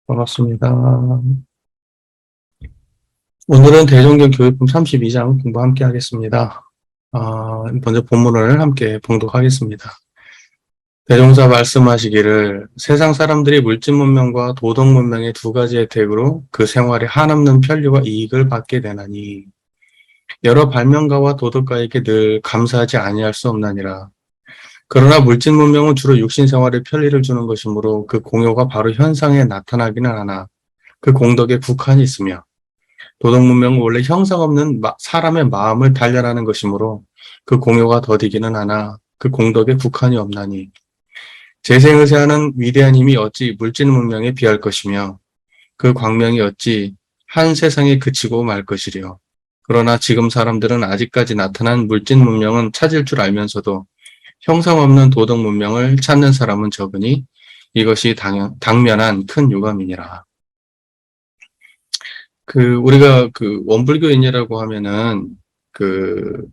반갑습니다. 오늘은 대종경 교육품 32장 공부 함께 하겠습니다. 먼저 본문을 함께 봉독하겠습니다. 대종사 말씀하시기를 세상 사람들이 물질 문명과 도덕 문명의 두 가지 혜택으로 그 생활에 한없는 편리와 이익을 받게 되나니 여러 발명가와 도덕가에게 늘 감사하지 아니할 수 없나니라. 그러나 물질 문명은 주로 육신 생활에 편리를 주는 것이므로 그 공효가 바로 현상에 나타나기는 하나 그 공덕에 국한이 있으며 도덕 문명은 원래 형상 없는 사람의 마음을 단련하는 것이므로 그 공효가 더디기는 하나 그 공덕에 국한이 없나니 재생의세하는 위대한 힘이 어찌 물질 문명에 비할 것이며 그 광명이 어찌 한 세상에 그치고 말 것이리요. 그러나 지금 사람들은 아직까지 나타난 물질 문명은 찾을 줄 알면서도 형상 없는 도덕 문명을 찾는 사람은 적으니 이것이 당면한 큰 유감이니라. 우리가 원불교인이라고 하면은,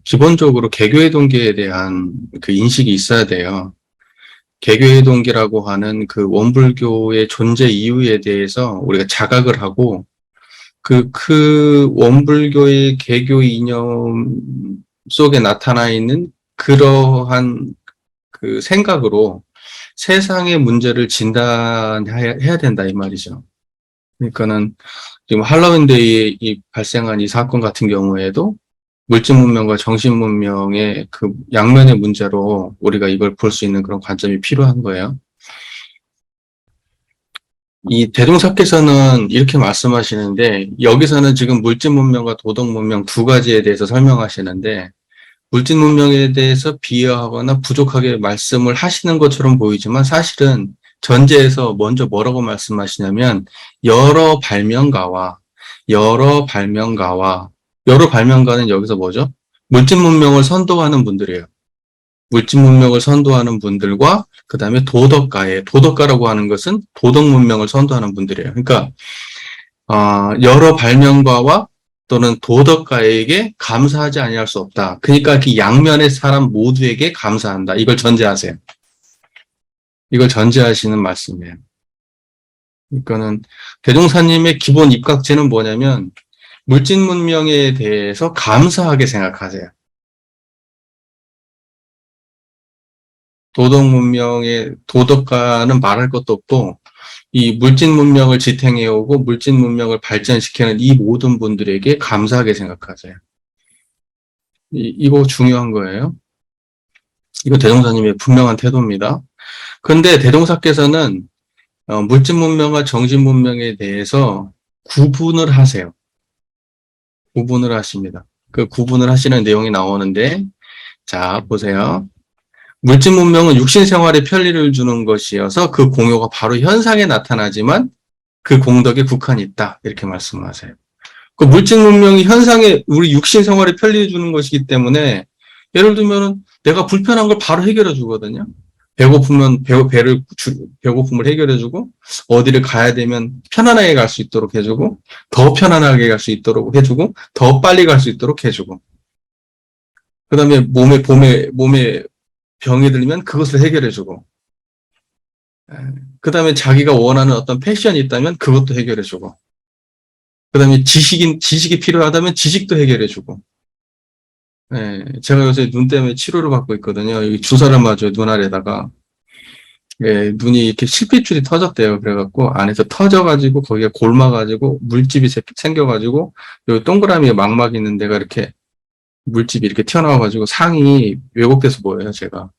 기본적으로 개교의 동기에 대한 인식이 있어야 돼요. 개교의 동기라고 하는 원불교의 존재 이유에 대해서 우리가 자각을 하고, 원불교의 개교 이념 속에 나타나 있는 그러한 생각으로 세상의 문제를 진단해야 된다, 이 말이죠. 그러니까는 지금 할로윈데이에 발생한 이 사건 같은 경우에도 물질 문명과 정신 문명의 양면의 문제로 우리가 이걸 볼 수 있는 그런 관점이 필요한 거예요. 이 대종사께서는 이렇게 말씀하시는데 여기서는 지금 물질 문명과 도덕 문명 두 가지에 대해서 설명하시는데 물질 문명에 대해서 비하하거나 부족하게 말씀을 하시는 것처럼 보이지만 사실은 전제에서 먼저 뭐라고 말씀하시냐면 여러 발명가는 여기서 뭐죠? 물질 문명을 선도하는 분들이에요. 물질 문명을 선도하는 분들과 그 다음에 도덕가라고 하는 것은 도덕 문명을 선도하는 분들이에요. 그러니까 여러 발명가와 또는 도덕가에게 감사하지 아니할 수 없다. 그러니까 그 양면의 사람 모두에게 감사한다. 이걸 전제하세요. 이걸 전제하시는 말씀이에요. 그러니까는 대종사님의 기본 입각제는 뭐냐면 물질 문명에 대해서 감사하게 생각하세요. 도덕 문명의 도덕가는 말할 것도 없고 이 물질 문명을 지탱해오고 물질 문명을 발전시키는 이 모든 분들에게 감사하게 생각하세요. 이거 중요한 거예요. 이거 대종사님의 분명한 태도입니다. 근데 대종사께서는 물질 문명과 정신 문명에 대해서 구분을 하세요. 구분을 하십니다. 그 구분을 하시는 내용이 나오는데 자 보세요. 물질 문명은 육신 생활에 편리를 주는 것이어서 그 공효가 바로 현상에 나타나지만 그 공덕에 국한이 있다. 이렇게 말씀하세요. 그 물질 문명이 현상에 우리 육신 생활에 편리를 주는 것이기 때문에 예를 들면은 내가 불편한 걸 바로 해결해 주거든요. 배고프면 배고픔을 해결해 주고 어디를 가야 되면 편안하게 갈 수 있도록 해주고 더 편안하게 갈 수 있도록 해주고 더 빨리 갈 수 있도록 해주고 그 다음에 몸에 병이 들면 그것을 해결해 주고 그 다음에 자기가 원하는 어떤 패션이 있다면 그것도 해결해 주고 그 다음에 지식이 필요하다면 지식도 해결해 주고 제가 요새 눈 때문에 치료를 받고 있거든요. 여기 주사를 맞아요, 눈 아래다가. 눈이 이렇게 실핏줄이 터졌대요. 그래갖고 안에서 터져가지고 거기가 골마가지고 물집이 생겨가지고 여기 동그라미에 망막 있는 데가 이렇게 물집이 이렇게 튀어나와가지고 상이 왜곡돼서 보여요, 제가.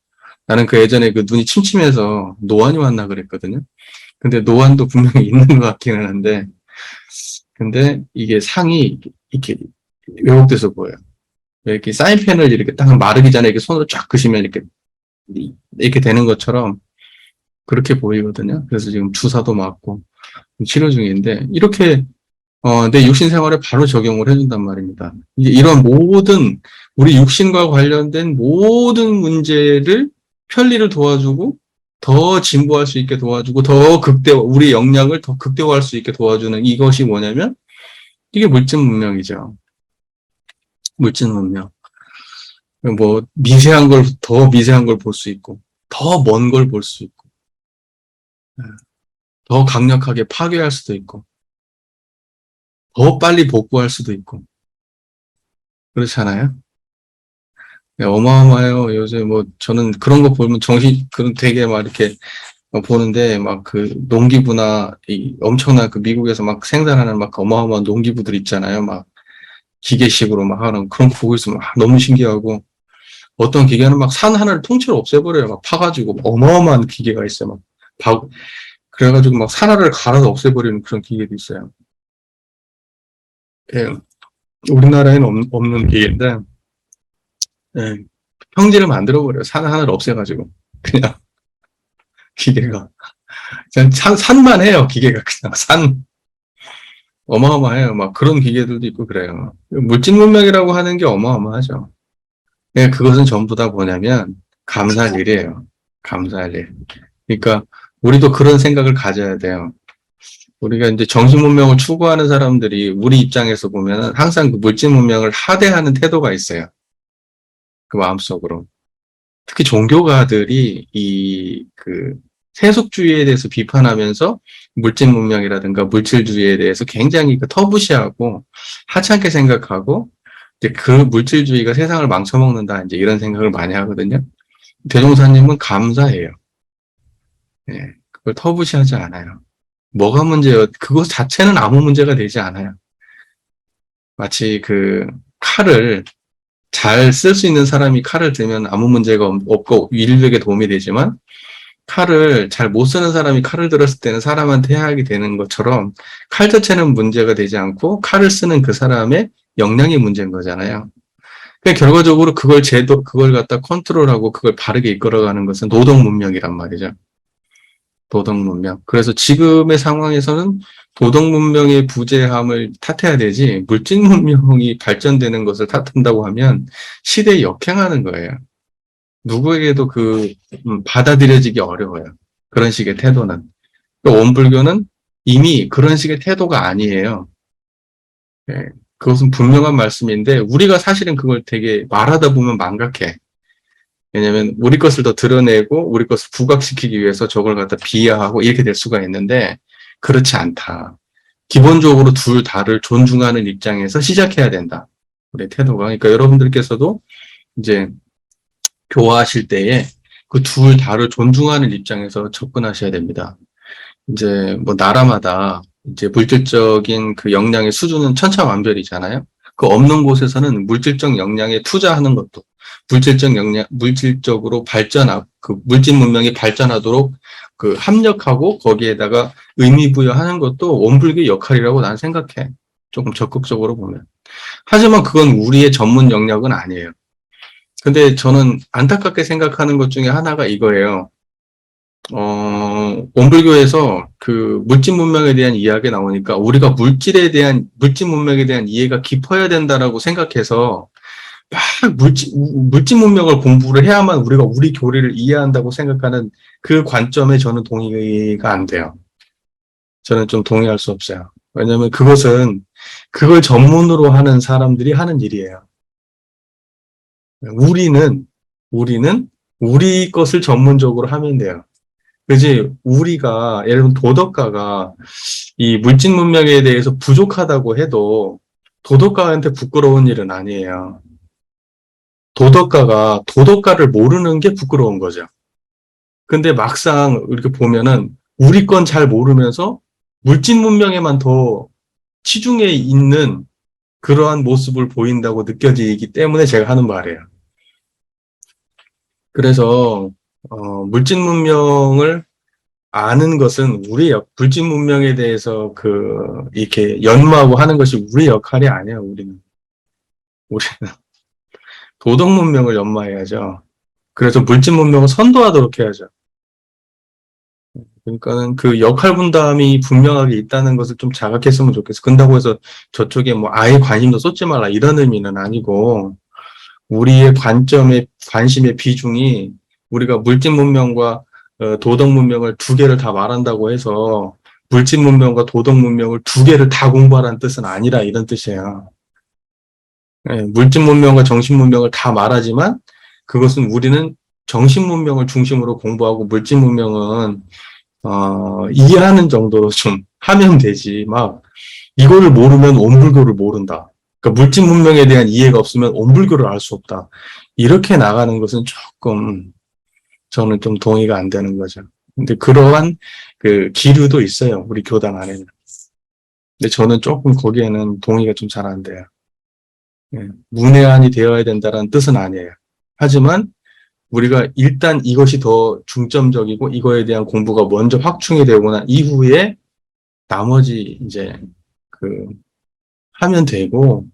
나는 예전에 눈이 침침해서 노안이 왔나 그랬거든요. 근데 노안도 분명히 있는 것 같기는 한데, 근데 이게 상이 이렇게 왜곡돼서 보여요. 이렇게 사인펜을 이렇게 딱 마르기 전에 이렇게 손으로 쫙 그시면 이렇게 되는 것처럼 그렇게 보이거든요. 그래서 지금 주사도 맞고 치료 중인데 이렇게 내 육신 생활에 바로 적용을 해준단 말입니다. 이런 모든 우리 육신과 관련된 모든 문제를 편리를 도와주고 더 진보할 수 있게 도와주고 우리 역량을 더 극대화할 수 있게 도와주는 이것이 뭐냐면 이게 물질 문명이죠. 물질 문명. 뭐 더 미세한 걸 볼 수 있고 더 먼 걸 볼 수 있고 더 강력하게 파괴할 수도 있고, 더 빨리 복구할 수도 있고, 그렇잖아요? 네, 어마어마해요. 요새 뭐, 저는 그런 거 보면 그런 되게 막 이렇게 보는데, 막 그 농기부나, 이 엄청난 그 미국에서 막 생산하는 막 어마어마한 농기부들 있잖아요. 막 기계식으로 막 하는 그런 거 보고 있으면 너무 신기하고, 어떤 기계는 막 산 하나를 통째로 없애버려요. 막 파가지고, 어마어마한 기계가 있어요. 막, 그래가지고 막 산 하나를 갈아서 없애버리는 그런 기계도 있어요. 예, 우리나라에는 없는 기계인데, 예, 평지를 만들어버려요. 산 하나를 없애가지고. 그냥 기계가. 그냥 산만 해요. 기계가 그냥 어마어마해요. 막 그런 기계들도 있고 그래요. 물질 문명이라고 하는 게 어마어마하죠. 예, 그것은 전부 다 뭐냐면 감사할 일이에요. 감사할 일. 그러니까 우리도 그런 생각을 가져야 돼요. 우리가 이제 정신 문명을 추구하는 사람들이 우리 입장에서 보면은 항상 그 물질 문명을 하대하는 태도가 있어요. 그 마음속으로. 특히 종교가들이 그 세속주의에 대해서 비판하면서 물질 문명이라든가 물질주의에 대해서 굉장히 그 터부시하고 하찮게 생각하고 이제 그 물질주의가 세상을 망쳐먹는다 이제 이런 생각을 많이 하거든요. 대종사님은 감사해요. 예, 그걸 터부시하지 않아요. 뭐가 문제요? 그것 자체는 아무 문제가 되지 않아요. 마치 그 칼을 잘 쓸 수 있는 사람이 칼을 들면 아무 문제가 없고 인류에게 도움이 되지만 칼을 잘 못 쓰는 사람이 칼을 들었을 때는 사람한테 해악이 되는 것처럼 칼 자체는 문제가 되지 않고 칼을 쓰는 그 사람의 역량이 문제인 거잖아요. 그러니까 결과적으로 그걸 갖다 컨트롤하고 그걸 바르게 이끌어가는 것은 노동 문명이란 말이죠. 도덕 문명. 그래서 지금의 상황에서는 도덕 문명의 부재함을 탓해야 되지 물질 문명이 발전되는 것을 탓한다고 하면 시대에 역행하는 거예요. 누구에게도 받아들여지기 어려워요. 그런 식의 태도는. 원불교는 이미 그런 식의 태도가 아니에요. 예, 그것은 분명한 말씀인데 우리가 사실은 그걸 되게 말하다 보면 망각해. 왜냐면 우리 것을 더 드러내고 우리 것을 부각시키기 위해서 저걸 갖다 비하하고 이렇게 될 수가 있는데 그렇지 않다. 기본적으로 둘 다를 존중하는 입장에서 시작해야 된다. 우리 태도가. 그러니까 여러분들께서도 이제 교화하실 때에 그 둘 다를 존중하는 입장에서 접근하셔야 됩니다. 이제 뭐 나라마다 이제 물질적인 그 역량의 수준은 천차만별이잖아요. 그 없는 곳에서는 물질적 역량에 투자하는 것도 물질적으로 그 물질 문명이 발전하도록 그 합력하고 거기에다가 의미 부여하는 것도 원불교의 역할이라고 난 생각해. 조금 적극적으로 보면. 하지만 그건 우리의 전문 영역은 아니에요. 근데 저는 안타깝게 생각하는 것 중에 하나가 이거예요. 원불교에서 그 물질 문명에 대한 이야기 나오니까 우리가 물질 문명에 대한 이해가 깊어야 된다라고 생각해서 막 물질 문명을 공부를 해야만 우리가 우리 교리를 이해한다고 생각하는 그 관점에 저는 동의가 안 돼요. 저는 좀 동의할 수 없어요. 왜냐하면 그걸 전문으로 하는 사람들이 하는 일이에요. 우리는 우리 것을 전문적으로 하면 돼요. 그지? 예를 들면 도덕가가 이 물질 문명에 대해서 부족하다고 해도 도덕가한테 부끄러운 일은 아니에요. 도덕가가 도덕가를 모르는 게 부끄러운 거죠. 근데 막상 이렇게 보면은 우리 건 잘 모르면서 물질 문명에만 더 치중해 있는 그러한 모습을 보인다고 느껴지기 때문에 제가 하는 말이에요. 그래서 물질 문명을 아는 것은 물질 문명에 대해서 이렇게 연마하고 하는 것이 우리 역할이 아니에요, 우리는 도덕 문명을 연마해야죠. 그래서 물질 문명을 선도하도록 해야죠. 그러니까는 그 역할 분담이 분명하게 있다는 것을 좀 자각했으면 좋겠어. 근다고 해서 저쪽에 뭐 아예 관심도 쏟지 말라 이런 의미는 아니고, 우리의 관심의 비중이 우리가 물질 문명과 도덕 문명을 두 개를 다 말한다고 해서 물질 문명과 도덕 문명을 두 개를 다 공부하라는 뜻은 아니라 이런 뜻이에요. 예, 물질 문명과 정신 문명을 다 말하지만 우리는 정신 문명을 중심으로 공부하고 물질 문명은 이해하는 정도로 좀 하면 되지. 막, 이거를 모르면 온불교를 모른다. 그러니까 물질 문명에 대한 이해가 없으면 온불교를 알 수 없다. 이렇게 나가는 것은 조금 저는 좀 동의가 안 되는 거죠. 근데 그러한 그 기류도 있어요. 우리 교단 안에는. 근데 저는 조금 거기에는 동의가 좀 잘 안 돼요. 예, 문외한이 되어야 된다는 뜻은 아니에요. 하지만 우리가 일단 이것이 더 중점적이고 이거에 대한 공부가 먼저 확충이 되고 난 이후에 나머지 이제 그 하면 되고,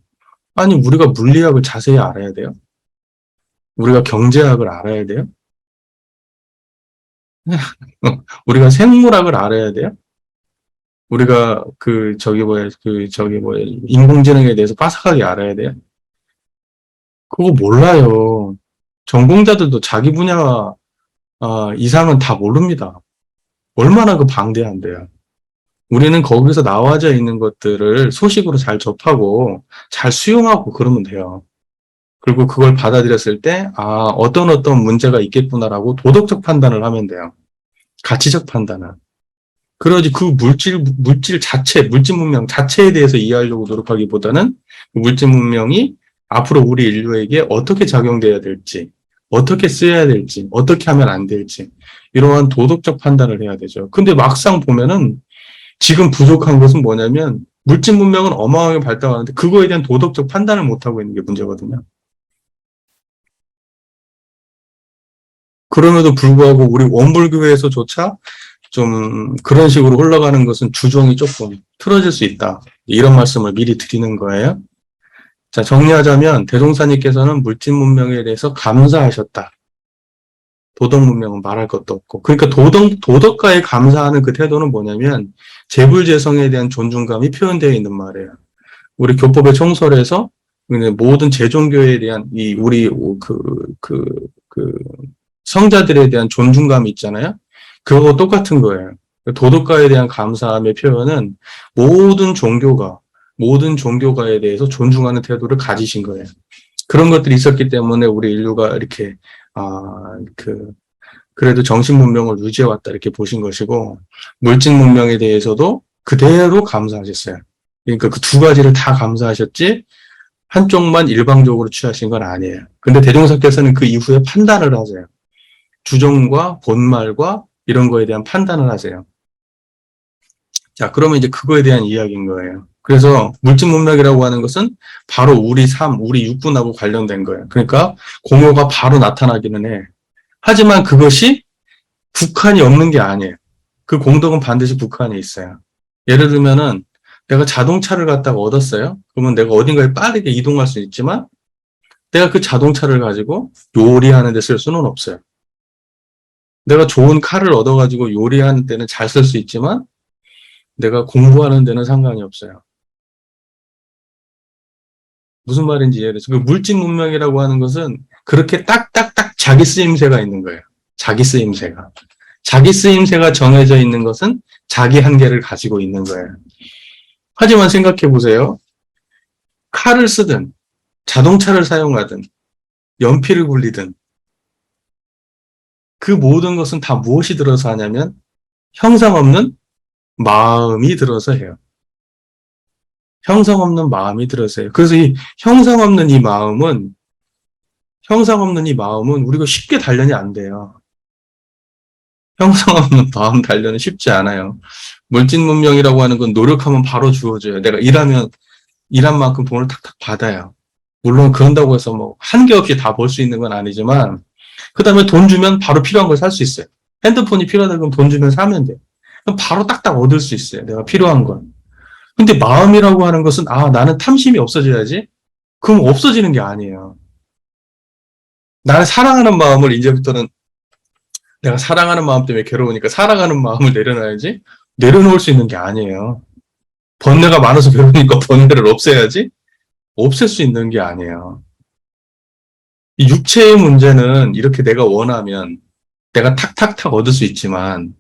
아니 우리가 물리학을 자세히 알아야 돼요? 우리가 경제학을 알아야 돼요? 우리가 생물학을 알아야 돼요? 우리가 인공지능에 대해서 빠삭하게 알아야 돼요? 그거 몰라요. 전공자들도 자기 분야 이상은 다 모릅니다. 얼마나 그 방대한데요. 우리는 거기서 나와져 있는 것들을 소식으로 잘 접하고 잘 수용하고 그러면 돼요. 그리고 그걸 받아들였을 때, 어떤 문제가 있겠구나라고 도덕적 판단을 하면 돼요. 가치적 판단을. 그러지 그 물질 자체, 물질 문명 자체에 대해서 이해하려고 노력하기보다는 그 물질 문명이 앞으로 우리 인류에게 어떻게 작용돼야 될지, 어떻게 쓰여야 될지, 어떻게 하면 안 될지, 이러한 도덕적 판단을 해야 되죠. 근데 막상 보면은 지금 부족한 것은 뭐냐면 물질 문명은 어마어마하게 발달하는데 그거에 대한 도덕적 판단을 못하고 있는 게 문제거든요. 그럼에도 불구하고 우리 원불교에서조차 좀 그런 식으로 흘러가는 것은 주종이 조금 틀어질 수 있다. 이런 말씀을 미리 드리는 거예요. 자, 정리하자면 대종사님께서는 물질 문명에 대해서 감사하셨다. 도덕 문명은 말할 것도 없고. 그러니까 도덕가에 감사하는 그 태도는 뭐냐면 재불재성에 대한 존중감이 표현되어 있는 말이에요. 우리 교법의 총설에서 모든 제종교에 대한 우리 그 성자들에 대한 존중감이 있잖아요. 그거 똑같은 거예요. 도덕가에 대한 감사함의 표현은 모든 종교가에 대해서 존중하는 태도를 가지신 거예요. 그런 것들이 있었기 때문에 우리 인류가 이렇게, 그래도 정신 문명을 유지해왔다 이렇게 보신 것이고, 물질 문명에 대해서도 그대로 감사하셨어요. 그러니까 그 두 가지를 다 감사하셨지, 한쪽만 일방적으로 취하신 건 아니에요. 근데 대종사께서는 그 이후에 판단을 하세요. 주종과 본말과 이런 거에 대한 판단을 하세요. 자, 그러면 이제 그거에 대한 이야기인 거예요. 그래서 물질 문명이라고 하는 것은 바로 우리 삶, 우리 육군하고 관련된 거예요. 그러니까 공허가 바로 나타나기는 해. 하지만 그것이 국한이 없는 게 아니에요. 그 공덕은 반드시 국한이 있어요. 예를 들면은 내가 자동차를 갖다가 얻었어요. 그러면 내가 어딘가에 빠르게 이동할 수 있지만 내가 그 자동차를 가지고 요리하는 데 쓸 수는 없어요. 내가 좋은 칼을 얻어가지고 요리하는 데는 잘 쓸 수 있지만 내가 공부하는 데는 상관이 없어요. 무슨 말인지 이해되죠? 그 물질 문명이라고 하는 것은 그렇게 딱딱딱 자기 쓰임새가 있는 거예요. 자기 쓰임새가. 자기 쓰임새가 정해져 있는 것은 자기 한계를 가지고 있는 거예요. 하지만 생각해 보세요. 칼을 쓰든 자동차를 사용하든 연필을 굴리든 그 모든 것은 다 무엇이 들어서 하냐면 형상 없는 마음이 들어서 해요. 형상 없는 마음이 들어서 해요. 그래서 이 형상 없는 우리가 쉽게 단련이 안 돼요. 형상 없는 마음 단련은 쉽지 않아요. 물질 문명이라고 하는 건 노력하면 바로 주어져요. 내가 일한 만큼 돈을 탁탁 받아요. 물론 그런다고 해서 뭐 한계 없이 다 벌 수 있는 건 아니지만 그 다음에 돈 주면 바로 필요한 걸 살 수 있어요. 핸드폰이 필요하다 그러면 돈 주면 사면 돼요. 그럼 바로 딱딱 얻을 수 있어요. 내가 필요한 건. 근데 마음이라고 하는 것은 나는 탐심이 없어져야지. 그럼 없어지는 게 아니에요. 나를 사랑하는 마음을 이제부터는 내가 사랑하는 마음 때문에 괴로우니까 사랑하는 마음을 내려놔야지. 내려놓을 수 있는 게 아니에요. 번뇌가 많아서 괴로우니까 번뇌를 없애야지. 없앨 수 있는 게 아니에요. 이 육체의 문제는 이렇게 내가 원하면 내가 탁탁탁 얻을 수 있지만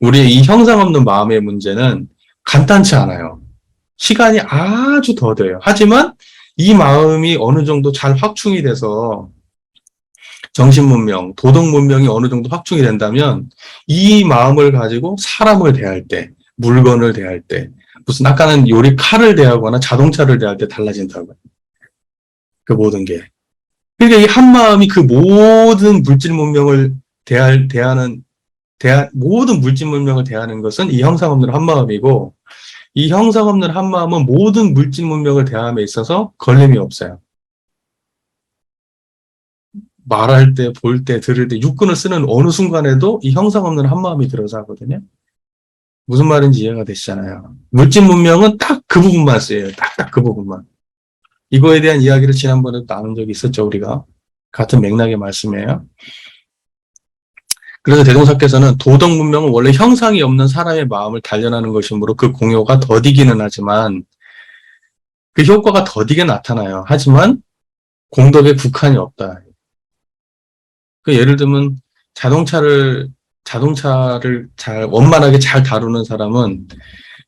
우리의 이 형상 없는 마음의 문제는 간단치 않아요. 시간이 아주 더뎌요. 하지만 이 마음이 어느 정도 잘 확충이 돼서 정신문명, 도덕문명이 어느 정도 확충이 된다면 이 마음을 가지고 사람을 대할 때, 물건을 대할 때, 무슨 아까는 요리 칼을 대하거나 자동차를 대할 때 달라진다고요. 그 모든 게. 그러니까 이 한마음이 그 모든 물질 문명을 모든 물질 문명을 대하는 것은 이 형상 없는 한마음이고, 이 형상 없는 한마음은 모든 물질 문명을 대함에 있어서 걸림이 없어요. 말할 때, 볼 때, 들을 때, 육군을 쓰는 어느 순간에도 이 형상 없는 한마음이 들어서 하거든요. 무슨 말인지 이해가 되시잖아요. 물질 문명은 딱 그 부분만 쓰여요. 딱 그 부분만. 이거에 대한 이야기를 지난번에도 나눈 적이 있었죠, 우리가. 같은 맥락의 말씀이에요. 그래서 대동사께서는 도덕 문명은 원래 형상이 없는 사람의 마음을 단련하는 것이므로 그 공효가 더디기는 하지만 그 효과가 더디게 나타나요. 하지만 공덕에 국한이 없다. 그 예를 들면 자동차를 원만하게 잘 다루는 사람은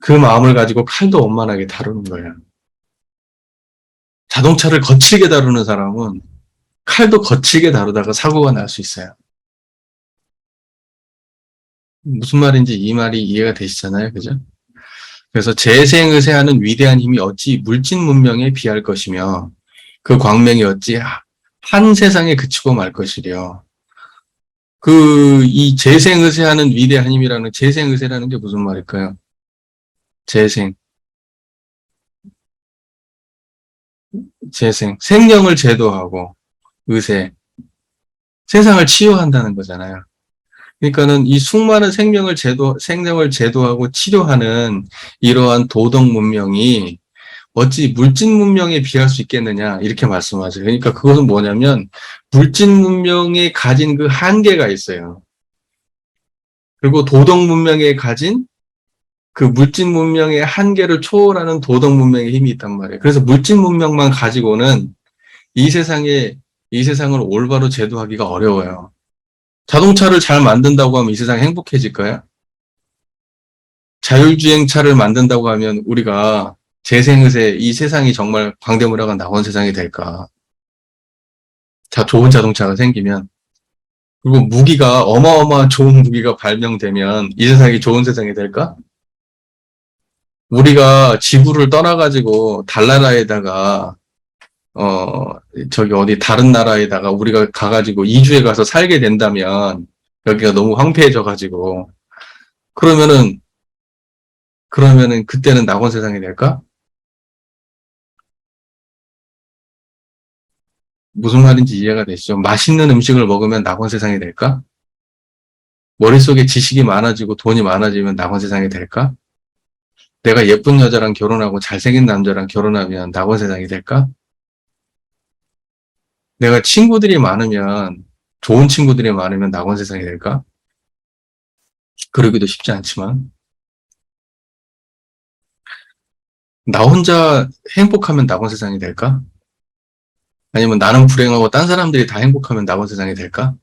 그 마음을 가지고 칼도 원만하게 다루는 거예요. 자동차를 거칠게 다루는 사람은 칼도 거칠게 다루다가 사고가 날 수 있어요. 무슨 말인지 이 말이 이해가 되시잖아요. 그죠? 그래서 재생의세하는 위대한 힘이 어찌 물진 문명에 비할 것이며 그 광명이 어찌 한 세상에 그치고 말 것이랴. 이 재생의세하는 위대한 힘이라는 재생의세라는 게 무슨 말일까요? 재생. 생명을 제도하고 의세. 세상을 치유한다는 거잖아요. 그러니까는 이 수많은 생명을 제도하고 치료하는 이러한 도덕 문명이 어찌 물질 문명에 비할 수 있겠느냐 이렇게 말씀하세요. 그러니까 그것은 뭐냐면 물질 문명이 가진 그 한계가 있어요. 그리고 도덕 문명에 가진 그 물질 문명의 한계를 초월하는 도덕 문명의 힘이 있단 말이에요. 그래서 물질 문명만 가지고는 이 세상을 올바로 제도하기가 어려워요. 자동차를 잘 만든다고 하면 이 세상이 행복해질까요? 자율주행차를 만든다고 하면 우리가 재생의세, 이 세상이 정말 광대무량한 낙원 세상이 될까? 좋은 자동차가 생기면, 그리고 어마어마한 좋은 무기가 발명되면 이 세상이 좋은 세상이 될까? 우리가 지구를 떠나가지고 달나라에다가, 다른 나라에다가 우리가 가가지고 이주해 가서 살게 된다면, 여기가 너무 황폐해져가지고, 그러면은 그때는 낙원 세상이 될까? 무슨 말인지 이해가 되시죠? 맛있는 음식을 먹으면 낙원 세상이 될까? 머릿속에 지식이 많아지고 돈이 많아지면 낙원 세상이 될까? 내가 예쁜 여자랑 결혼하고 잘생긴 남자랑 결혼하면 낙원 세상이 될까? 내가 좋은 친구들이 많으면 낙원 세상이 될까? 그러기도 쉽지 않지만, 나 혼자 행복하면 낙원 세상이 될까? 아니면 나는 불행하고 딴 사람들이 다 행복하면 낙원 세상이 될까?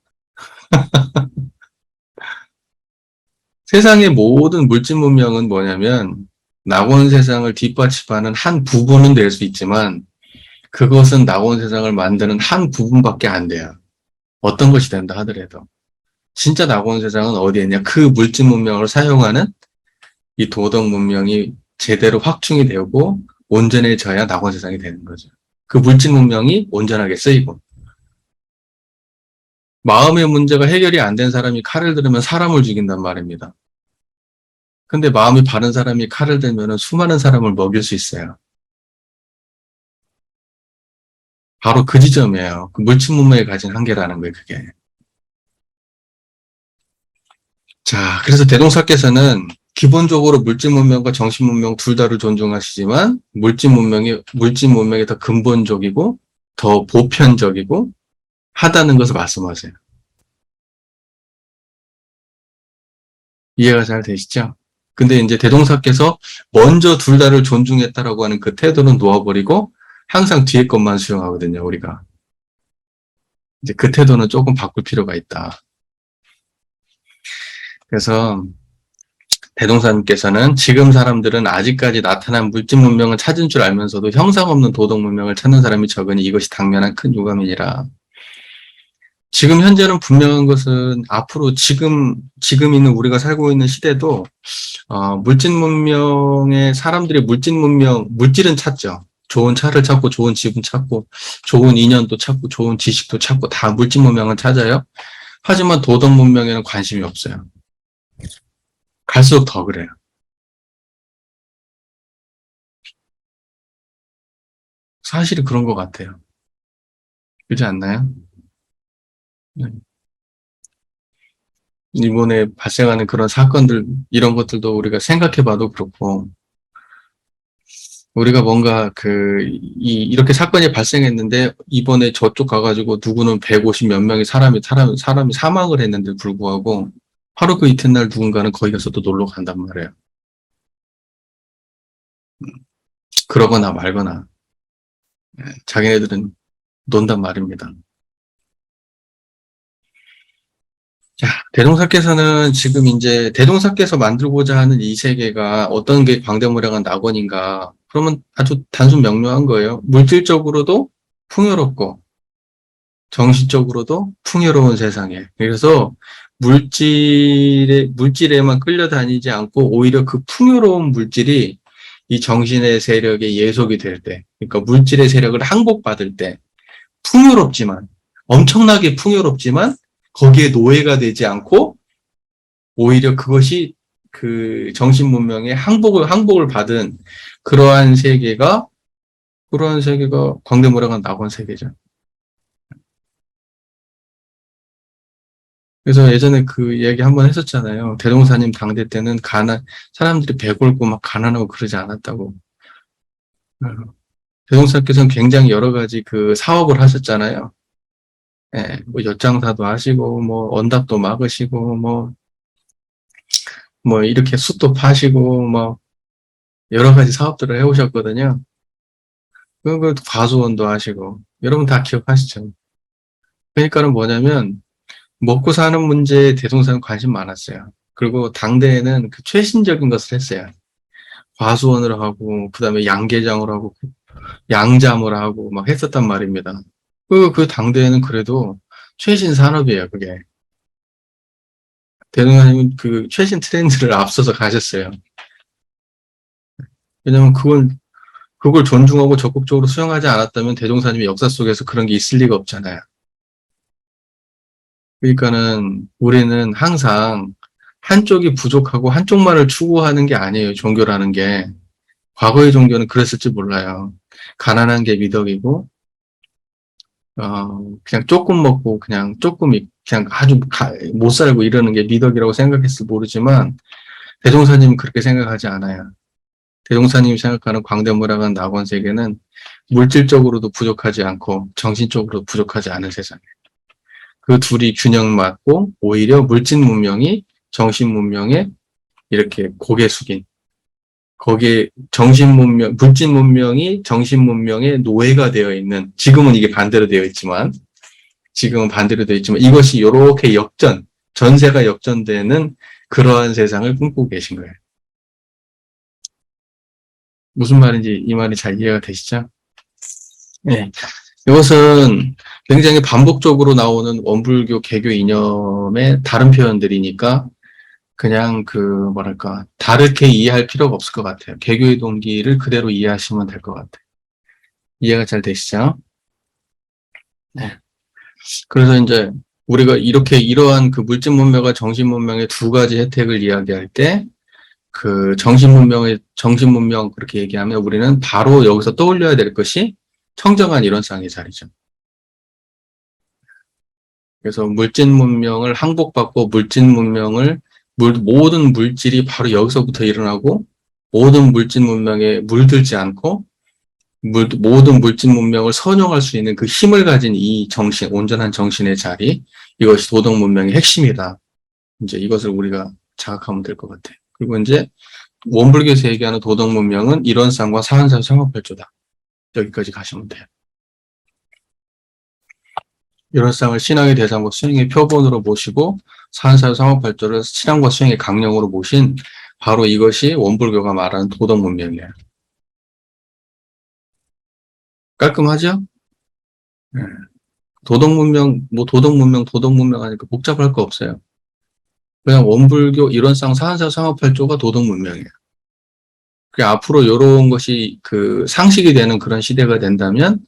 세상의 모든 물질 문명은 뭐냐면 낙원 세상을 뒷받침하는 한 부분은 될 수 있지만 그것은 낙원 세상을 만드는 한 부분밖에 안 돼요. 어떤 것이 된다 하더라도. 진짜 낙원 세상은 어디에 있냐? 그 물질 문명을 사용하는 이 도덕 문명이 제대로 확충이 되고 온전해져야 낙원 세상이 되는 거죠. 그 물질 문명이 온전하게 쓰이고. 마음의 문제가 해결이 안 된 사람이 칼을 들으면 사람을 죽인단 말입니다. 근데 마음이 바른 사람이 칼을 들면 수많은 사람을 먹일 수 있어요. 바로 그 지점이에요. 그 물질 문명이 가진 한계라는 거예요, 그게. 자, 그래서 대동사께서는 기본적으로 물질 문명과 정신 문명 둘 다를 존중하시지만 물질 문명이 더 근본적이고 더 보편적이고 하다는 것을 말씀하세요. 이해가 잘 되시죠? 근데 이제 대동사께서 먼저 둘 다를 존중했다라고 하는 그 태도는 놓아버리고 항상 뒤에 것만 수용하거든요, 우리가. 이제 그 태도는 조금 바꿀 필요가 있다. 그래서 대동사님께서는 지금 사람들은 아직까지 나타난 물질 문명을 찾은 줄 알면서도 형상 없는 도덕 문명을 찾는 사람이 적으니 이것이 당면한 큰 유감이니라. 지금 현재는 분명한 것은 앞으로 지금 있는 우리가 살고 있는 시대도, 물질 문명의 사람들이 물질은 찾죠. 좋은 차를 찾고, 좋은 집은 찾고, 좋은 인연도 찾고, 좋은 지식도 찾고, 다 물질 문명은 찾아요. 하지만 도덕 문명에는 관심이 없어요. 갈수록 더 그래요. 사실이 그런 것 같아요. 그렇지 않나요? 네. 이번에 발생하는 그런 사건들, 이런 것들도 우리가 생각해 봐도 그렇고, 우리가 뭔가 이렇게 사건이 발생했는데, 이번에 저쪽 가가지고 누구는 150 몇 명의 사람이 사망을 했는데 불구하고, 하루 그 이튿날 누군가는 거기 가서 또 놀러 간단 말이에요. 그러거나 말거나, 자기네들은 논단 말입니다. 자, 대동사께서는 지금 이제 대동사께서 만들고자 하는 이 세계가 어떤 게 광대무량한 낙원인가? 그러면 아주 단순 명료한 거예요. 물질적으로도 풍요롭고 정신적으로도 풍요로운 세상에. 그래서 물질에만 끌려다니지 않고 오히려 그 풍요로운 물질이 이 정신의 세력에 예속이 될 때, 그러니까 물질의 세력을 항복받을 때 풍요롭지만, 엄청나게 풍요롭지만 거기에 노예가 되지 않고 오히려 그것이 그 정신 문명의 항복을 받은 그러한 세계가 광대무량한 낙원 세계죠. 그래서 예전에 그 이야기 한번 했었잖아요. 대동사님 당대 때는 사람들이 배골고 막 가난하고 그러지 않았다고. 어, 대동사께서는 굉장히 여러 가지 그 사업을 하셨잖아요. 예, 뭐 엿장사도 하시고, 뭐 언답도 막으시고, 뭐 이렇게 숯도 파시고, 뭐 여러 가지 사업들을 해오셨거든요. 그 과수원도 하시고, 여러분 다 기억하시죠? 그러니까는 뭐냐면, 먹고 사는 문제에 대동사는 관심 많았어요. 그리고 당대에는 그 최신적인 것을 했어요. 과수원을 하고, 그 다음에 양계장을 하고, 양잠을 하고, 막 했었단 말입니다. 그 당대에는 그래도 최신 산업이에요, 그게. 대동사님은 그 최신 트렌드를 앞서서 가셨어요. 왜냐면 그걸 존중하고 적극적으로 수용하지 않았다면 대종사님의 역사 속에서 그런 게 있을 리가 없잖아요. 그러니까는 우리는 항상 한쪽이 부족하고 한쪽만을 추구하는 게 아니에요. 종교라는 게. 과거의 종교는 그랬을지 몰라요. 가난한 게 미덕이고, 그냥 조금 먹고 그냥 아주 못 살고 이러는 게 미덕이라고 생각했을 모르지만 대종사님은 그렇게 생각하지 않아요. 대종사님이 생각하는 광대무량한 낙원 세계는 물질적으로도 부족하지 않고 정신적으로도 부족하지 않은 세상이에요. 그 둘이 균형 맞고 오히려 물질 문명이 정신 문명에 이렇게 고개 숙인 거기에 물질 문명이 정신 문명의 노예가 되어 있는 지금은 반대로 되어 있지만 이것이 이렇게 전세가 역전되는 그러한 세상을 꿈꾸고 계신 거예요. 무슨 말인지 이 말이 잘 이해가 되시죠? 네. 이것은 굉장히 반복적으로 나오는 원불교 개교 이념의 다른 표현들이니까 그냥 뭐랄까, 다르게 이해할 필요가 없을 것 같아요. 개교의 동기를 그대로 이해하시면 될 것 같아요. 이해가 잘 되시죠? 네. 그래서 이제 우리가 이러한 그 물질 문명과 정신 문명의 두 가지 혜택을 이야기할 때 그 정신 문명 그렇게 얘기하면 우리는 바로 여기서 떠올려야 될 것이 청정한 이론상의 자리죠. 그래서 물질 문명을 항복받고 모든 물질이 바로 여기서부터 일어나고 모든 물질 문명에 물들지 않고 모든 물질 문명을 선용할 수 있는 그 힘을 가진 이 온전한 정신의 자리, 이것이 도덕 문명의 핵심이다. 이제 이것을 우리가 자각하면 될 것 같아요. 그리고 이제 원불교에서 얘기하는 도덕 문명은 이론상과 사안사 상업발조다. 여기까지 가시면 돼요. 이론상을 신앙의 대상과 수행의 표본으로 모시고 사안사 상업발조를 신앙과 수행의 강령으로 모신 바로 이것이 원불교가 말하는 도덕 문명이에요. 깔끔하죠? 네. 도덕문명 하니까 복잡할 거 없어요. 그냥 원불교 이론상 사한사 상업팔조가 도덕문명이에요. 앞으로 이런 것이 그 상식이 되는 그런 시대가 된다면,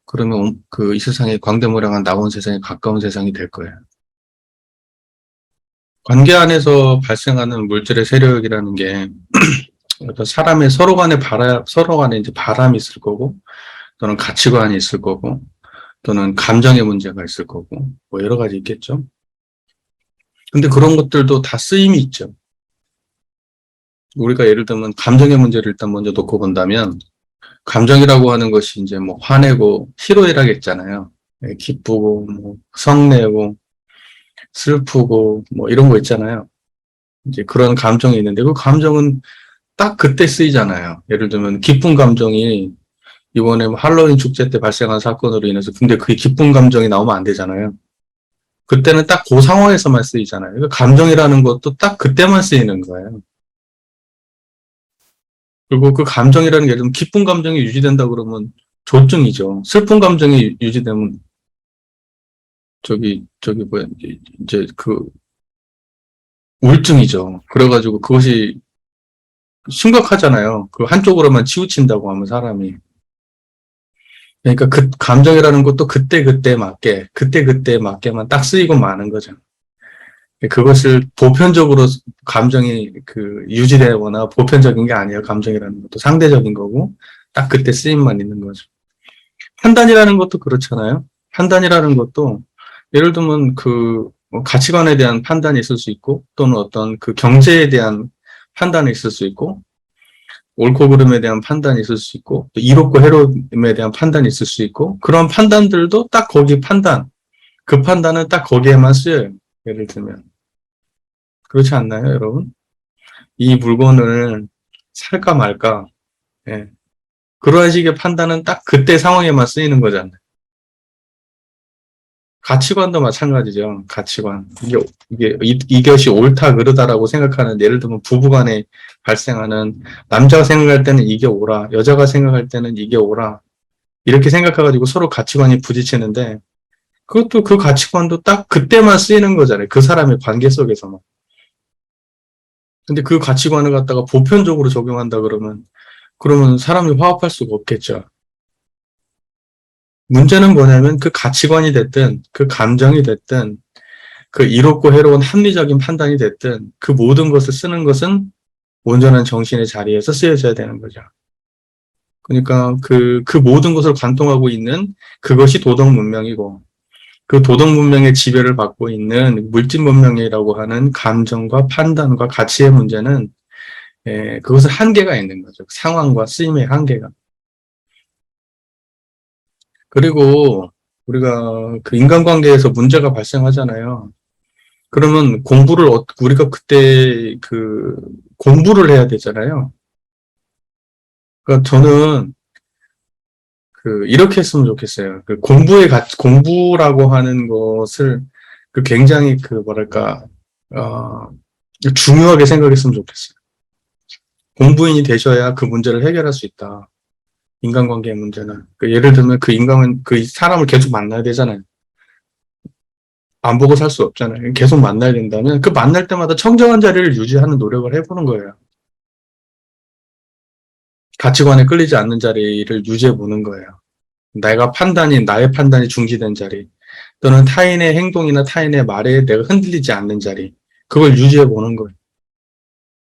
그러면 그 이 세상에 광대무량한 나온 세상에 가까운 세상이 될 거예요. 관계 안에서 발생하는 물질의 세력이라는 게 어떤 사람의 서로 간에 이제 바람이 있을 거고, 또는 가치관이 있을 거고, 또는 감정의 문제가 있을 거고, 뭐 여러 가지 있겠죠. 근데 그런 것들도 다 쓰임이 있죠. 우리가 예를 들면 감정의 문제를 일단 먼저 놓고 본다면, 감정이라고 하는 것이 이제 뭐 화내고 희로애락했잖아요. 기쁘고 뭐 성내고 슬프고 뭐 이런 거 있잖아요. 이제 그런 감정이 있는데 그 감정은 딱 그때 쓰이잖아요. 예를 들면 기쁜 감정이 이번에 뭐 할로윈 축제 때 발생한 사건으로 인해서 근데 그 기쁜 감정이 나오면 안 되잖아요. 그때는 딱 그 상황에서만 쓰이잖아요. 그러니까 감정이라는 것도 딱 그때만 쓰이는 거예요. 그리고 그 감정이라는 게 좀 기쁜 감정이 유지된다 그러면 조증이죠. 슬픈 감정이 유지되면 뭐야 이제 그 우울증이죠. 그래가지고 그것이 심각하잖아요. 그 한쪽으로만 치우친다고 하면 사람이. 그러니까 그 감정이라는 것도 그때 맞게만 딱 쓰이고 마는 거죠. 그것을 보편적으로 감정이 그 유지되거나 보편적인 게 아니에요. 감정이라는 것도 상대적인 거고 딱 그때 쓰임만 있는 거죠. 판단이라는 것도 그렇잖아요. 판단이라는 것도 예를 들면 뭐 가치관에 대한 판단이 있을 수 있고 또는 어떤 그 경제에 대한 판단이 있을 수 있고 옳고 그름에 대한 판단이 있을 수 있고 또 이롭고 해로움에 대한 판단이 있을 수 있고 그런 판단들도 딱 거기 그 판단은 딱 거기에만 쓰여요. 예를 들면 그렇지 않나요, 여러분? 이 물건을 살까 말까? 예. 그런 식의 판단은 딱 그때 상황에만 쓰이는 거잖아요. 가치관도 마찬가지죠. 가치관. 이것이 옳다, 그르다라고 생각하는, 예를 들면 부부간에 발생하는, 남자가 생각할 때는 이게 옳아, 여자가 생각할 때는 이게 옳아. 이렇게 생각해가지고 서로 가치관이 부딪히는데, 그것도 그 가치관도 딱 그때만 쓰이는 거잖아요. 그 사람의 관계 속에서만. 근데 그 가치관을 갖다가 보편적으로 적용한다 그러면 사람이 화합할 수가 없겠죠. 문제는 뭐냐면 그 가치관이 됐든 그 감정이 됐든 그 이롭고 해로운 합리적인 판단이 됐든 그 모든 것을 쓰는 것은 온전한 정신의 자리에서 쓰여져야 되는 거죠. 그러니까 그 모든 것을 관통하고 있는 그것이 도덕 문명이고 그 도덕 문명의 지배를 받고 있는 물질 문명이라고 하는 감정과 판단과 가치의 문제는 그것은 한계가 있는 거죠. 상황과 쓰임의 한계가. 그리고 우리가 그 인간관계에서 문제가 발생하잖아요. 그러면 우리가 그때 그 공부를 해야 되잖아요. 그러니까 저는 이렇게 했으면 좋겠어요. 공부라고 하는 것을 굉장히 뭐랄까, 어, 중요하게 생각했으면 좋겠어요. 공부인이 되셔야 그 문제를 해결할 수 있다. 인간관계의 문제는. 예를 들면 그 사람을 계속 만나야 되잖아요. 안 보고 살 수 없잖아요. 계속 만나야 된다면 그 만날 때마다 청정한 자리를 유지하는 노력을 해보는 거예요. 가치관에 끌리지 않는 자리를 유지해보는 거예요. 나의 판단이 중지된 자리, 또는 타인의 행동이나 타인의 말에 내가 흔들리지 않는 자리, 그걸 유지해보는 거예요.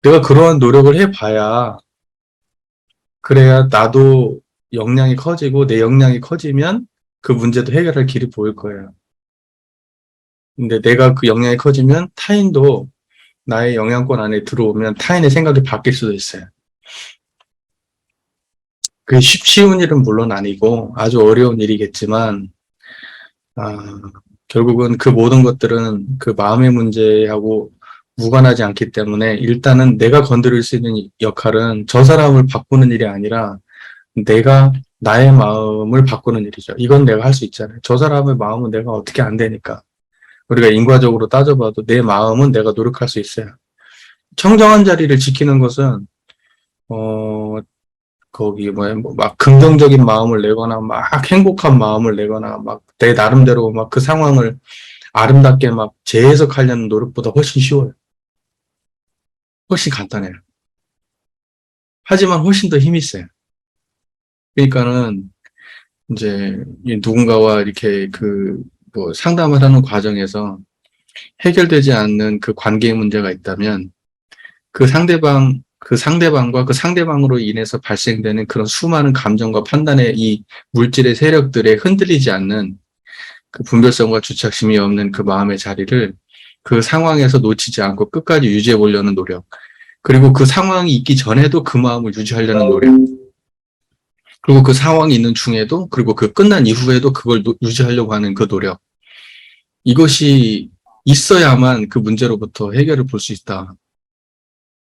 내가 그러한 노력을 해봐야, 그래야 나도 역량이 커지고 내 역량이 커지면 그 문제도 해결할 길이 보일 거예요. 근데 내가 그 역량이 커지면 타인도 나의 영향권 안에 들어오면 타인의 생각이 바뀔 수도 있어요. 그게 쉬운 일은 물론 아니고 아주 어려운 일이겠지만, 결국은 그 모든 것들은 그 마음의 문제하고 무관하지 않기 때문에 일단은 내가 건드릴 수 있는 역할은 저 사람을 바꾸는 일이 아니라 내가 나의 마음을 바꾸는 일이죠. 이건 내가 할 수 있잖아요. 저 사람의 마음은 내가 어떻게 안 되니까. 우리가 인과적으로 따져봐도 내 마음은 내가 노력할 수 있어요. 청정한 자리를 지키는 것은 거기 막 긍정적인 마음을 내거나 막 행복한 마음을 내거나 막 내 나름대로 막 그 상황을 아름답게 막 재해석하려는 노력보다 훨씬 쉬워요. 훨씬 간단해요. 하지만 훨씬 더 힘이 세요. 그러니까는 이제 누군가와 이렇게 뭐 상담을 하는 과정에서 해결되지 않는 그 관계의 문제가 있다면 그 상대방과 그 상대방으로 인해서 발생되는 그런 수많은 감정과 판단의 이 물질의 세력들에 흔들리지 않는 그 분별성과 주착심이 없는 그 마음의 자리를 그 상황에서 놓치지 않고 끝까지 유지해 보려는 노력. 그리고 그 상황이 있기 전에도 그 마음을 유지하려는 노력. 그리고 그 상황이 있는 중에도, 그리고 그 끝난 이후에도 그걸 유지하려고 하는 그 노력. 이것이 있어야만 그 문제로부터 해결을 볼 수 있다.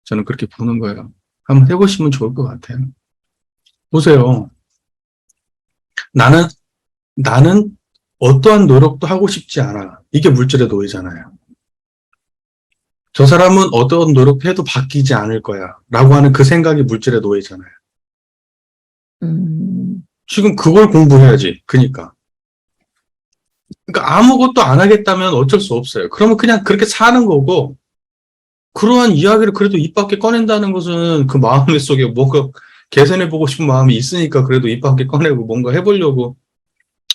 저는 그렇게 보는 거예요. 한번 해보시면 좋을 것 같아요. 보세요. 나는 어떠한 노력도 하고 싶지 않아. 이게 물질의 노예잖아요. 저 사람은 어떤 노력해도 바뀌지 않을 거야. 라고 하는 그 생각이 물질의 노예잖아요. 지금 그걸 공부해야지. 그러니까 아무것도 안 하겠다면 어쩔 수 없어요. 그러면 그냥 그렇게 사는 거고, 그러한 이야기를 그래도 입 밖에 꺼낸다는 것은 그 마음 속에 뭔가 개선해보고 싶은 마음이 있으니까 그래도 입 밖에 꺼내고 뭔가 해보려고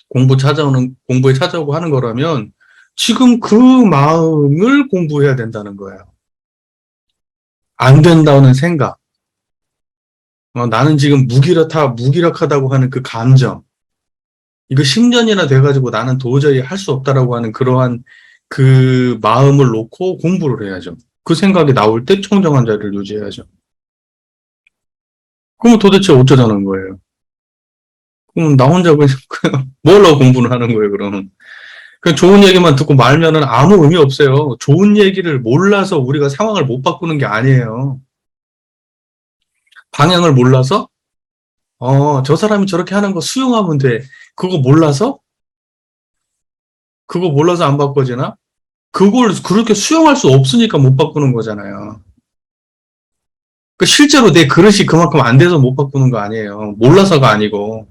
공부에 찾아오고 하는 거라면 지금 그 마음을 공부해야 된다는 거예요. 안 된다는 생각. 나는 지금 무기력하다고 하는 그 감정. 이거 10년이나 돼가지고 나는 도저히 할 수 없다라고 하는 그러한 그 마음을 놓고 공부를 해야죠. 그 생각이 나올 때 청정한 자리를 유지해야죠. 그러면 도대체 어쩌자는 거예요? 그럼 나 혼자 그냥 뭘 하고 공부를 하는 거예요, 그러면? 그냥 좋은 얘기만 듣고 말면은 아무 의미 없어요. 좋은 얘기를 몰라서 우리가 상황을 못 바꾸는 게 아니에요. 방향을 몰라서, 저 사람이 저렇게 하는 거 수용하면 돼. 그거 몰라서 안 바꿔지나? 그걸 그렇게 수용할 수 없으니까 못 바꾸는 거잖아요. 실제로 내 그릇이 그만큼 안 돼서 못 바꾸는 거 아니에요. 몰라서가 아니고.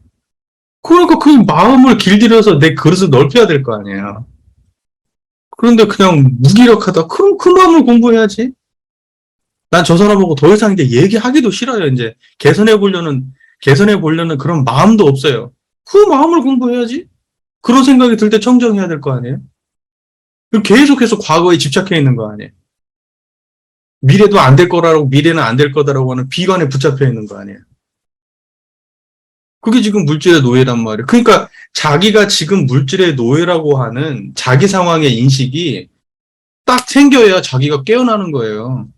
그러니까 그 마음을 길들여서 내 그릇을 넓혀야 될 거 아니에요. 그런데 그냥 무기력하다. 그럼 그 마음을 공부해야지. 난 저 사람하고 더 이상 이제 얘기하기도 싫어요. 이제 개선해 보려는 그런 마음도 없어요. 그 마음을 공부해야지. 그런 생각이 들 때 청정해야 될 거 아니에요. 계속해서 과거에 집착해 있는 거 아니에요. 미래도 안 될 거라고, 미래는 안 될 거다라고 하는 비관에 붙잡혀 있는 거 아니에요. 그게 지금 물질의 노예란 말이에요. 그러니까 자기가 지금 물질의 노예라고 하는 자기 상황의 인식이 딱 생겨야 자기가 깨어나는 거예요.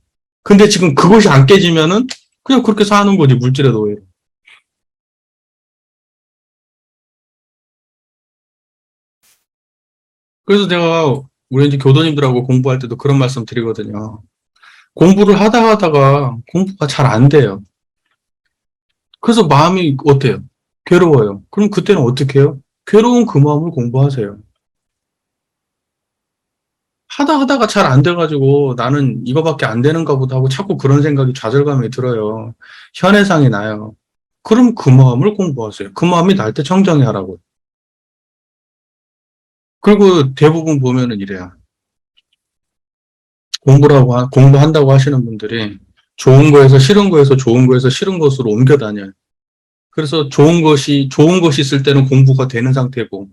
근데 지금 그것이 안 깨지면은 그냥 그렇게 사는 거지, 물질의 노예. 그래서 내가 우리 이제 교도님들하고 공부할 때도 그런 말씀 드리거든요. 공부를 하다가 공부가 잘 안 돼요. 그래서 마음이 어때요? 괴로워요. 그럼 그때는 어떻게 해요? 괴로운 그 마음을 공부하세요. 하다가 잘 안 돼가지고 나는 이거밖에 안 되는가 보다 하고 자꾸 그런 생각이 좌절감이 들어요. 현해상이 나요. 그럼 그 마음을 공부하세요. 그 마음이 날 때 청정히 하라고. 그리고 대부분 보면은 이래요. 공부한다고 하시는 분들이 좋은 거에서 싫은 거에서 좋은 거에서 싫은 것으로 옮겨 다녀요. 그래서 좋은 것이 있을 때는 공부가 되는 상태고,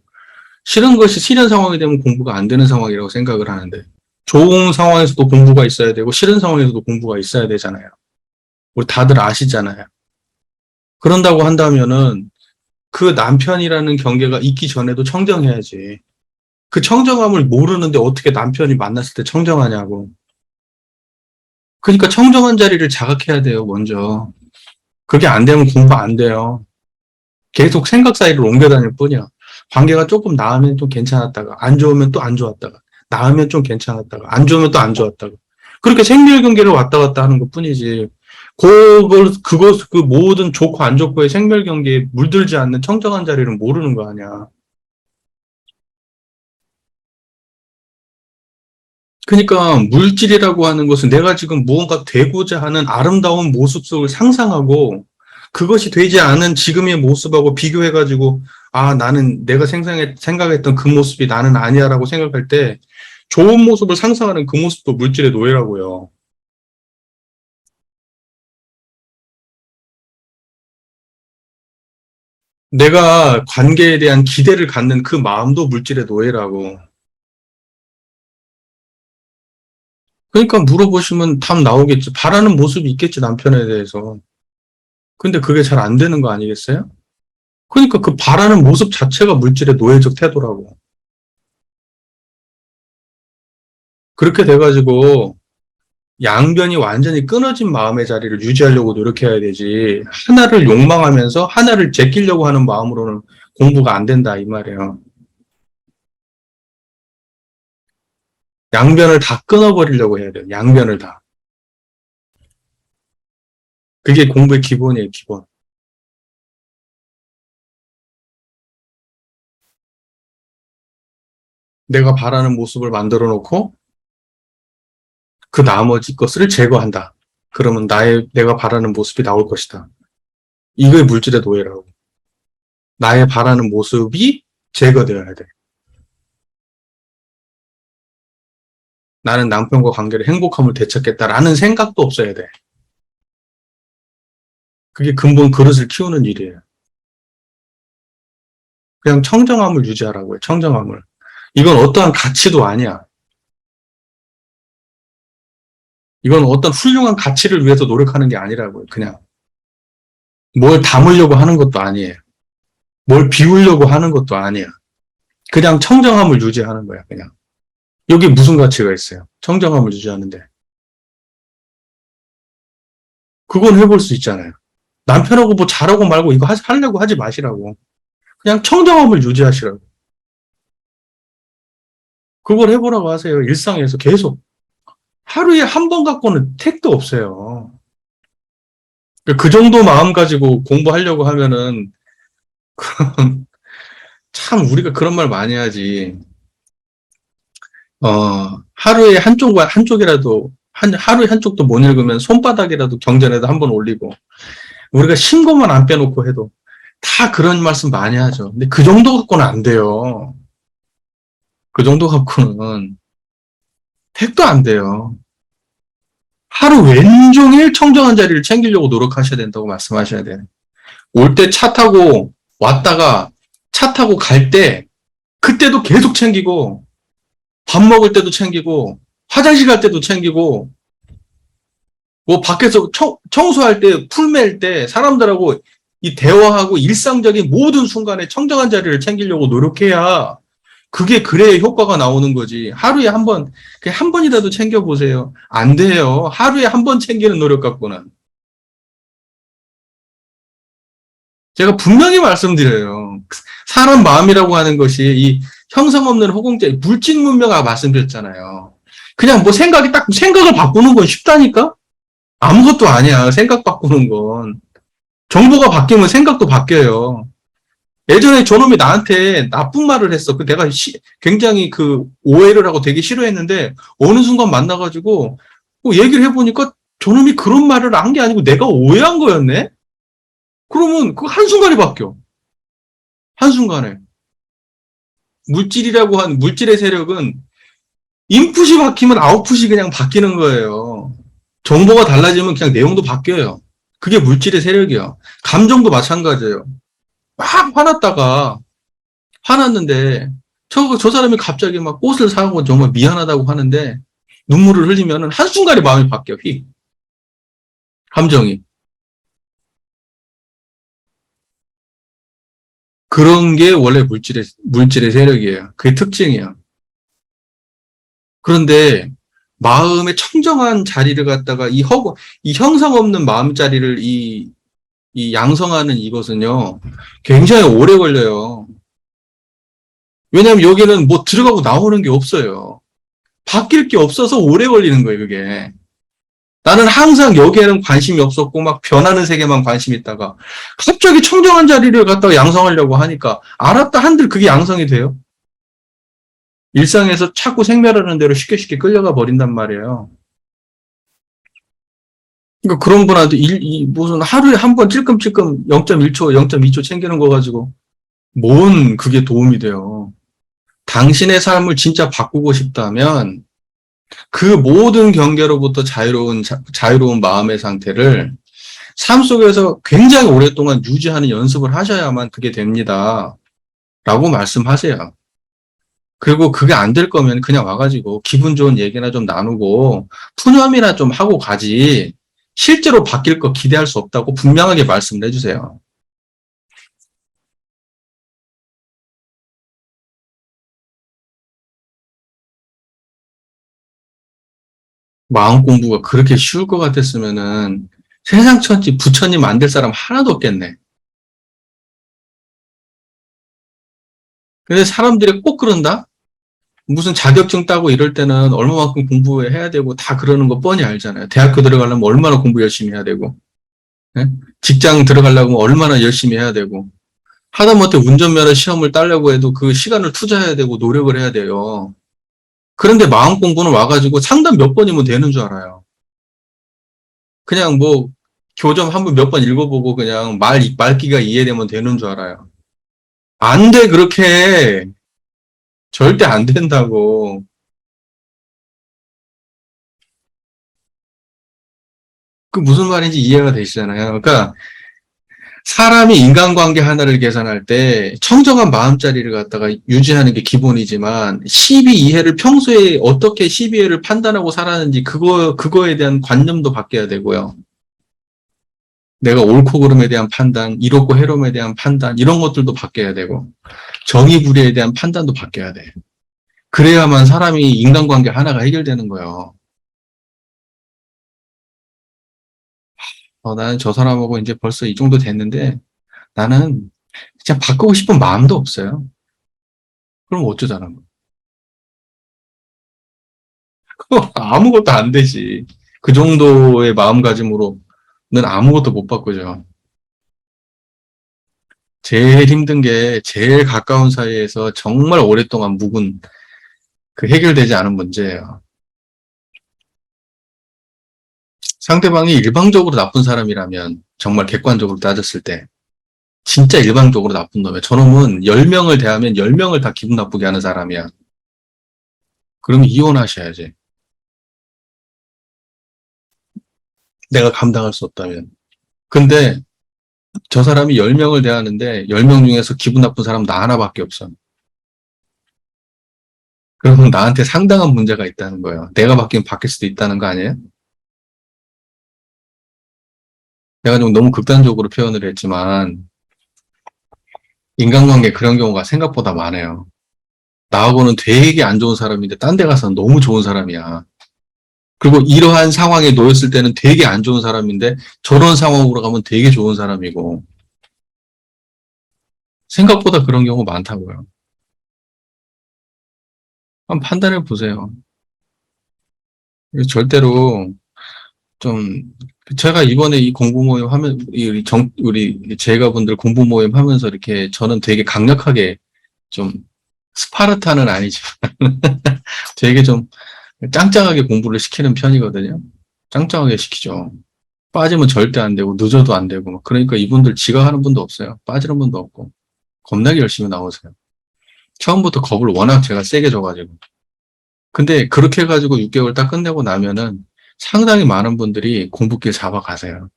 싫은 상황이 되면 공부가 안 되는 상황이라고 생각을 하는데, 좋은 상황에서도 공부가 있어야 되고, 싫은 상황에서도 공부가 있어야 되잖아요. 우리 다들 아시잖아요. 그런다고 한다면은, 그 남편이라는 경계가 있기 전에도 청정해야지. 그 청정함을 모르는데 어떻게 남편이 만났을 때 청정하냐고. 그러니까 청정한 자리를 자각해야 돼요, 먼저. 그게 안 되면 공부 안 돼요. 계속 생각 사이를 옮겨 다닐 뿐이야. 관계가 조금 나으면 좀 괜찮았다가, 안 좋으면 또 안 좋았다가, 나으면 좀 괜찮았다가, 안 좋으면 또 안 좋았다가. 그렇게 생멸경계를 왔다 갔다 하는 것 뿐이지. 그 모든 좋고 안 좋고의 생멸경계에 물들지 않는 청정한 자리를 모르는 거 아니야. 그러니까 물질이라고 하는 것은 내가 지금 무언가 되고자 하는 아름다운 모습 속을 상상하고 그것이 되지 않은 지금의 모습하고 비교해가지고, 아, 나는 내가 생각했던 그 모습이 나는 아니야라고 생각할 때, 좋은 모습을 상상하는 그 모습도 물질의 노예라고요. 내가 관계에 대한 기대를 갖는 그 마음도 물질의 노예라고. 그러니까 물어보시면 답 나오겠지. 바라는 모습이 있겠지, 남편에 대해서. 근데 그게 잘 안 되는 거 아니겠어요? 그러니까 그 바라는 모습 자체가 물질의 노예적 태도라고. 그렇게 돼가지고 양변이 완전히 끊어진 마음의 자리를 유지하려고 노력해야 되지. 하나를 욕망하면서 하나를 제끼려고 하는 마음으로는 공부가 안 된다, 이 말이에요. 양변을 다 끊어버리려고 해야 돼요. 양변을 다. 그게 공부의 기본이에요, 기본. 내가 바라는 모습을 만들어 놓고 그 나머지 것을 제거한다. 그러면 내가 바라는 모습이 나올 것이다. 이게 물질의 노예라고. 나의 바라는 모습이 제거되어야 돼. 나는 남편과 관계를 행복함을 되찾겠다라는 생각도 없어야 돼. 그게 근본 그릇을 키우는 일이에요. 그냥 청정함을 유지하라고요. 청정함을. 이건 어떠한 가치도 아니야. 이건 어떤 훌륭한 가치를 위해서 노력하는 게 아니라고요. 그냥 뭘 담으려고 하는 것도 아니에요. 뭘 비우려고 하는 것도 아니야. 그냥 청정함을 유지하는 거야. 그냥. 여기 무슨 가치가 있어요? 청정함을 유지하는데. 그건 해볼 수 있잖아요. 남편하고 뭐 잘하고 말고 이거 하려고 하지 마시라고. 그냥 청정함을 유지하시라고. 그걸 해보라고 하세요. 일상에서 계속. 하루에 한 번 갖고는 택도 없어요. 그 정도 마음 가지고 공부하려고 하면은, 참, 우리가 그런 말 많이 하지. 하루에 한쪽이라도, 하루에 한쪽도 못 읽으면 손바닥이라도 경전에도 한 번 올리고, 우리가 신고만 안 빼놓고 해도 다 그런 말씀 많이 하죠. 근데 그 정도 갖고는 안 돼요. 그 정도 갖고는 택도 안 돼요. 하루 왼종일 청정한 자리를 챙기려고 노력하셔야 된다고 말씀하셔야 돼요. 올 때 차 타고 왔다가 차 타고 갈 때 그때도 계속 챙기고 밥 먹을 때도 챙기고 화장실 갈 때도 챙기고 뭐 밖에서 청소할 때 풀 맬 때 사람들하고 이 대화하고 일상적인 모든 순간에 청정한 자리를 챙기려고 노력해야 그게 그래야 효과가 나오는 거지. 하루에 한 번, 그냥 한 번이라도 챙겨보세요. 안 돼요. 하루에 한 번 챙기는 노력 갖고는. 제가 분명히 말씀드려요. 사람 마음이라고 하는 것이 이 형성 없는 허공자, 물질 문명아 말씀드렸잖아요. 그냥 뭐 생각을 바꾸는 건 쉽다니까? 아무것도 아니야. 생각 바꾸는 건. 정보가 바뀌면 생각도 바뀌어요. 예전에 저놈이 나한테 나쁜 말을 했어. 내가 굉장히 그 오해를 하고 되게 싫어했는데 어느 순간 만나가지고 얘기를 해보니까 저놈이 그런 말을 한 게 아니고 내가 오해한 거였네? 그러면 그 한순간에 바뀌어. 한순간에. 물질의 세력은 인풋이 바뀌면 아웃풋이 그냥 바뀌는 거예요. 정보가 달라지면 그냥 내용도 바뀌어요. 그게 물질의 세력이에요. 감정도 마찬가지예요. 막 화났는데 저 사람이 갑자기 막 꽃을 사고 정말 미안하다고 하는데 눈물을 흘리면 한순간에 마음이 바뀌어. 감정이. 그런 게 원래 물질의 세력이에요. 그게 특징이에요. 그런데 마음의 청정한 자리를 갖다가 이 형상 없는 마음 자리를 이 양성하는 이것은요, 굉장히 오래 걸려요. 왜냐하면 여기는 뭐 들어가고 나오는 게 없어요. 바뀔 게 없어서 오래 걸리는 거예요, 그게. 나는 항상 여기에는 관심이 없었고 막 변하는 세계만 관심이 있다가 갑자기 청정한 자리를 갖다가 양성하려고 하니까 알았다 한들 그게 양성이 돼요. 일상에서 자꾸 생멸하는 대로 쉽게 끌려가 버린단 말이에요. 그러니까 그런 분한테 무슨 하루에 한 번 찔끔찔끔 0.1초, 0.2초 챙기는 거 가지고 뭔 그게 도움이 돼요. 당신의 삶을 진짜 바꾸고 싶다면 그 모든 경계로부터 자유로운 마음의 상태를 삶 속에서 굉장히 오랫동안 유지하는 연습을 하셔야만 그게 됩니다. 라고 말씀하세요. 그리고 그게 안 될 거면 그냥 와가지고 기분 좋은 얘기나 좀 나누고 푸념이나 좀 하고 가지 실제로 바뀔 거 기대할 수 없다고 분명하게 말씀을 해주세요. 마음 공부가 그렇게 쉬울 것 같았으면은 세상 천지 부처님 만들 사람 하나도 없겠네. 근데 사람들이 꼭 그런다? 무슨 자격증 따고 이럴 때는 얼마만큼 공부해야 되고 다 그러는 거 뻔히 알잖아요. 대학교 들어가려면 얼마나 공부 열심히 해야 되고, 예? 직장 들어가려면 얼마나 열심히 해야 되고, 하다못해 운전면허 시험을 따려고 해도 그 시간을 투자해야 되고 노력을 해야 돼요. 그런데 마음 공부는 와가지고 상담 몇 번이면 되는 줄 알아요. 그냥 뭐 교점 한 번 몇 번 읽어보고 그냥 말기가 이해되면 되는 줄 알아요. 안 돼, 그렇게. 절대 안 된다고. 그 무슨 말인지 이해가 되시잖아요. 그러니까 사람이 인간관계 하나를 계산할 때 청정한 마음자리를 갖다가 유지하는 게 기본이지만 시비 이해를 평소에 어떻게 시비를 판단하고 살았는지 그거에 대한 관념도 바뀌어야 되고요. 내가 옳고 그름에 대한 판단, 이롭고 해롬에 대한 판단 이런 것들도 바뀌어야 되고 정의불의에 대한 판단도 바뀌어야 돼. 그래야만 사람이 인간관계 하나가 해결되는 거예요. 나는 저 사람하고 이제 벌써 이 정도 됐는데 나는 진짜 바꾸고 싶은 마음도 없어요. 그럼 어쩌자는 거야. 아무것도 안 되지. 그 정도의 마음가짐으로는 아무것도 못 바꾸죠. 제일 힘든 게 제일 가까운 사이에서 정말 오랫동안 묵은 그 해결되지 않은 문제예요. 상대방이 일방적으로 나쁜 사람이라면 정말 객관적으로 따졌을 때 진짜 일방적으로 나쁜 놈이야. 저놈은 10명을 대하면 10명을 다 기분 나쁘게 하는 사람이야. 그러면 이혼하셔야지. 내가 감당할 수 없다면. 근데 저 사람이 10명을 대하는데 10명 중에서 기분 나쁜 사람 나 하나밖에 없어. 그러면 나한테 상당한 문제가 있다는 거예요. 내가 바뀌면 바뀔 수도 있다는 거 아니에요? 내가 좀 너무 극단적으로 표현을 했지만 인간관계 그런 경우가 생각보다 많아요. 나하고는 되게 안 좋은 사람인데 딴 데 가서는 너무 좋은 사람이야. 그리고 이러한 상황에 놓였을 때는 되게 안 좋은 사람인데 저런 상황으로 가면 되게 좋은 사람이고 생각보다 그런 경우 많다고요. 한번 판단해 보세요. 절대로 좀 제가 이번에 이 공부 모임 하면 우리 제가분들 공부 모임 하면서 이렇게 저는 되게 강력하게 좀 스파르타는 아니지만 되게 좀 짱짱하게 공부를 시키는 편이거든요. 짱짱하게 시키죠. 빠지면 절대 안 되고 늦어도 안 되고 그러니까 이분들 지각하는 분도 없어요. 빠지는 분도 없고 겁나게 열심히 나오세요. 처음부터 겁을 워낙 제가 세게 줘가지고. 근데 그렇게 해가지고 6개월 딱 끝내고 나면은 상당히 많은 분들이 공부길 잡아가세요.